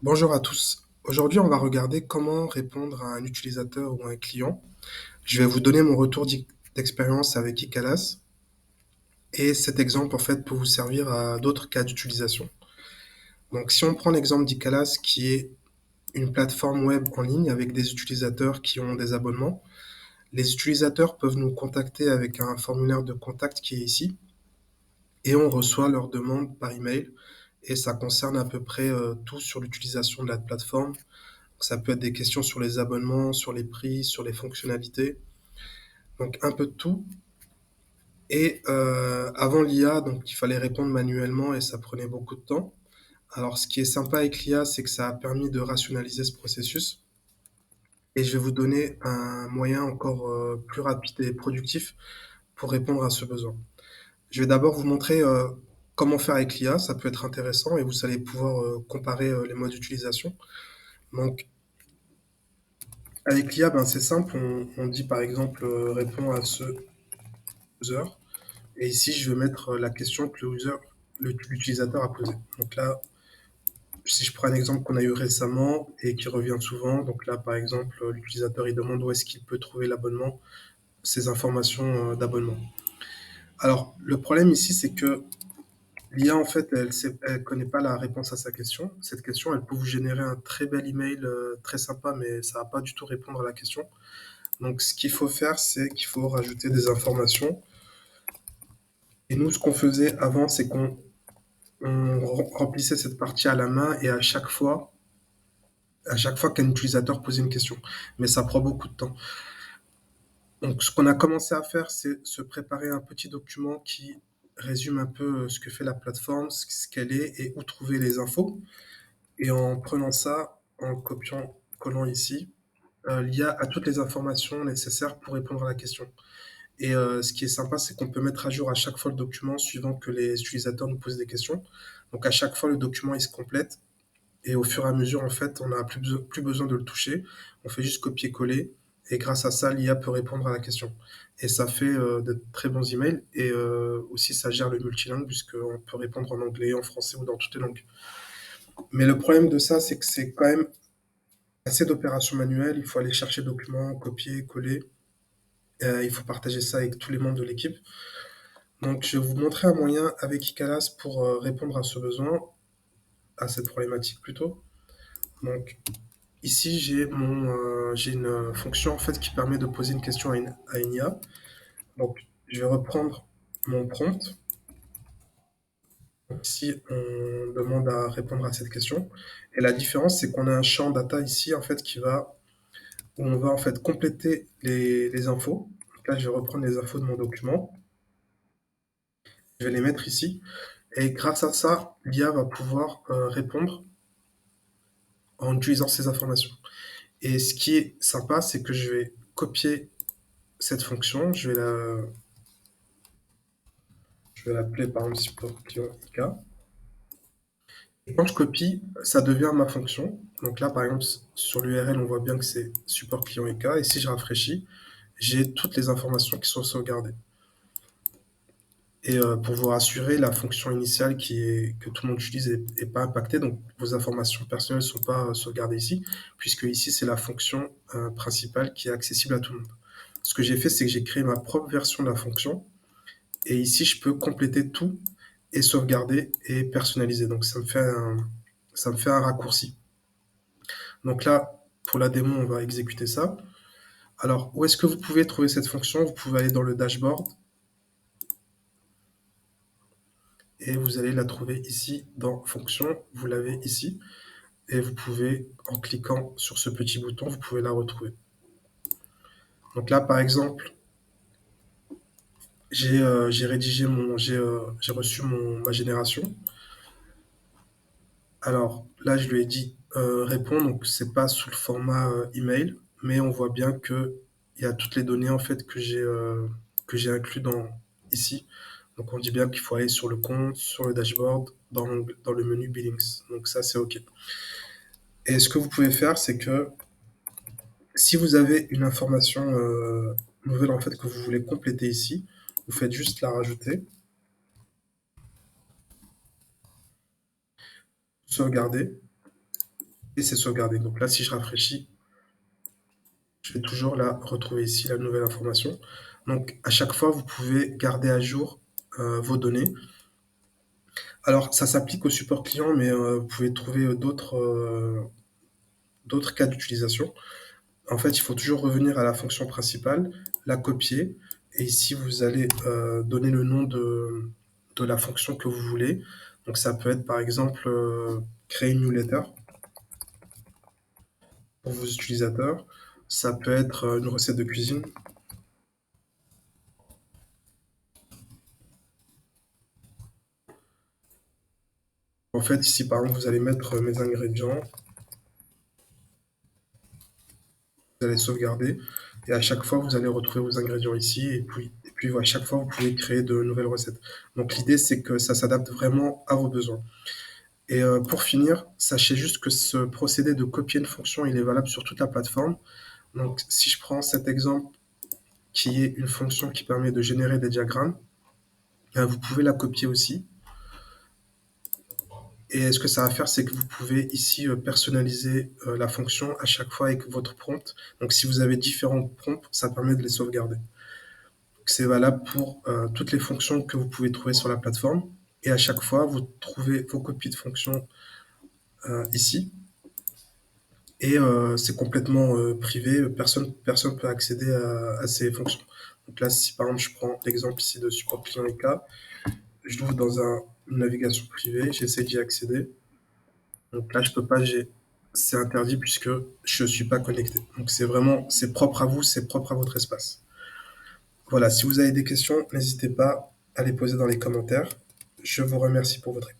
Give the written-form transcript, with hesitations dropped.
Bonjour à tous. Aujourd'hui, on va regarder comment répondre à un utilisateur ou à un client. Je vais vous donner mon retour d'expérience avec Icalas et cet exemple en fait peut vous servir à d'autres cas d'utilisation. Donc, si on prend l'exemple d'Icalas qui est une plateforme web en ligne avec des utilisateurs qui ont des abonnements, les utilisateurs peuvent nous contacter avec un formulaire de contact qui est ici et on reçoit leurs demandes par email et ça concerne à peu près tout sur l'utilisation de la plateforme. Ça peut être des questions sur les abonnements, sur les prix, sur les fonctionnalités, donc un peu de tout. Et avant l'IA, donc il fallait répondre manuellement et ça prenait beaucoup de temps. Alors ce qui est sympa avec l'IA, c'est que ça a permis de rationaliser ce processus. Et je vais vous donner un moyen encore plus rapide et productif pour répondre à ce besoin. Je vais d'abord vous montrer comment faire avec l'IA, ça peut être intéressant et vous allez pouvoir comparer les modes d'utilisation. Donc avec l'IA, ben, c'est simple, on dit par exemple réponds à ce user. Et ici, je vais mettre la question que l'utilisateur a posée. Donc là, si je prends un exemple qu'on a eu récemment et qui revient souvent, donc là, par exemple, l'utilisateur, il demande où est-ce qu'il peut trouver l'abonnement, ses informations d'abonnement. Alors, le problème ici, c'est que l'IA, en fait, elle connaît pas la réponse à sa question. Cette question, elle peut vous générer un très bel email, très sympa, mais ça va pas du tout répondre à la question. Donc, ce qu'il faut faire, c'est qu'il faut rajouter des informations. Et nous, ce qu'on faisait avant, c'est qu'on remplissait cette partie à la main et à chaque fois qu'un utilisateur posait une question. Mais ça prend beaucoup de temps. Donc, ce qu'on a commencé à faire, c'est se préparer un petit document qui résume un peu ce que fait la plateforme, ce qu'elle est et où trouver les infos. Et en prenant ça, en copiant, collant ici, l'IA a toutes les informations nécessaires pour répondre à la question. Et ce qui est sympa, c'est qu'on peut mettre à jour à chaque fois le document suivant que les utilisateurs nous posent des questions. Donc à chaque fois, le document il se complète. Et au fur et à mesure, en fait, on n'a plus besoin de le toucher. On fait juste copier-coller. Et grâce à ça, l'IA peut répondre à la question. Et ça fait de très bons emails. Et aussi, ça gère le multilingue, puisqu'on peut répondre en anglais, en français ou dans toutes les langues. Mais le problème de ça, c'est que c'est quand même assez d'opérations manuelles. Il faut aller chercher le document, copier, coller. Il faut partager ça avec tous les membres de l'équipe. Donc, je vais vous montrer un moyen avec Icalas pour répondre à ce besoin, à cette problématique plutôt. Donc, ici, j'ai une fonction en fait qui permet de poser une question à une IA. Donc, je vais reprendre mon prompt. Donc, ici, on demande à répondre à cette question. Et la différence, c'est qu'on a un champ data ici en fait où on va en fait compléter les infos. Donc là, je vais reprendre les infos de mon document. Je vais les mettre ici. Et grâce à ça, l'IA va pouvoir répondre en utilisant ces informations. Et ce qui est sympa, c'est que je vais copier cette fonction, je vais l'appeler par exemple support client IK. Et quand je copie, ça devient ma fonction. Donc là, par exemple, sur l'URL, on voit bien que c'est support client IK. Et si je rafraîchis, j'ai toutes les informations qui sont sauvegardées. Et pour vous rassurer, la fonction initiale que tout le monde utilise est pas impactée. Donc vos informations personnelles ne sont pas sauvegardées ici, puisque ici, c'est la fonction principale qui est accessible à tout le monde. Ce que j'ai fait, c'est que j'ai créé ma propre version de la fonction. Et ici, je peux compléter tout et sauvegarder et personnaliser. Donc ça me fait un raccourci. Donc là, pour la démo, on va exécuter ça. Alors, où est-ce que vous pouvez trouver cette fonction? Vous pouvez aller dans le dashboard et vous allez la trouver ici dans fonction. Vous l'avez ici et vous pouvez, en cliquant sur ce petit bouton, vous pouvez la retrouver. Donc là, par exemple, j'ai rédigé j'ai reçu ma génération. Alors là, je lui ai dit répondre, donc c'est pas sous le format email, mais on voit bien que il y a toutes les données en fait que j'ai inclus dans ici. Donc on dit bien qu'il faut aller sur le compte, sur le dashboard, dans le menu billings. Donc ça c'est OK. Et ce que vous pouvez faire, c'est que si vous avez une information nouvelle en fait que vous voulez compléter ici, vous faites juste la rajouter, sauvegarder. et c'est sauvegardé. Donc là, si je rafraîchis, je vais toujours la retrouver ici, la nouvelle information. Donc à chaque fois, vous pouvez garder à jour vos données. Alors ça s'applique au support client, mais vous pouvez trouver d'autres cas d'utilisation. En fait, il faut toujours revenir à la fonction principale, la copier, et ici vous allez donner le nom de la fonction que vous voulez. Donc ça peut être par exemple créer une newsletter pour vos utilisateurs. Ça peut être une recette de cuisine. En fait, ici par exemple, vous allez mettre mes ingrédients, vous allez sauvegarder, et à chaque fois, vous allez retrouver vos ingrédients ici, et puis à chaque fois, vous pouvez créer de nouvelles recettes. Donc l'idée, c'est que ça s'adapte vraiment à vos besoins. Et pour finir, sachez juste que ce procédé de copier une fonction, il est valable sur toute la plateforme. Donc si je prends cet exemple qui est une fonction qui permet de générer des diagrammes, vous pouvez la copier aussi. Et ce que ça va faire, c'est que vous pouvez ici personnaliser la fonction à chaque fois avec votre prompt. Donc si vous avez différents prompts, ça permet de les sauvegarder. C'est valable pour toutes les fonctions que vous pouvez trouver sur la plateforme. Et à chaque fois, vous trouvez vos copies de fonctions ici. Et c'est complètement privé, personne peut accéder à ces fonctions. Donc là, si par exemple je prends l'exemple ici de support client IK, je l'ouvre dans une navigation privée, j'essaie d'y accéder. Donc là, je peux pas, c'est interdit puisque je ne suis pas connecté. Donc c'est propre à vous, c'est propre à votre espace. Voilà, si vous avez des questions, n'hésitez pas à les poser dans les commentaires. Je vous remercie pour votre écoute.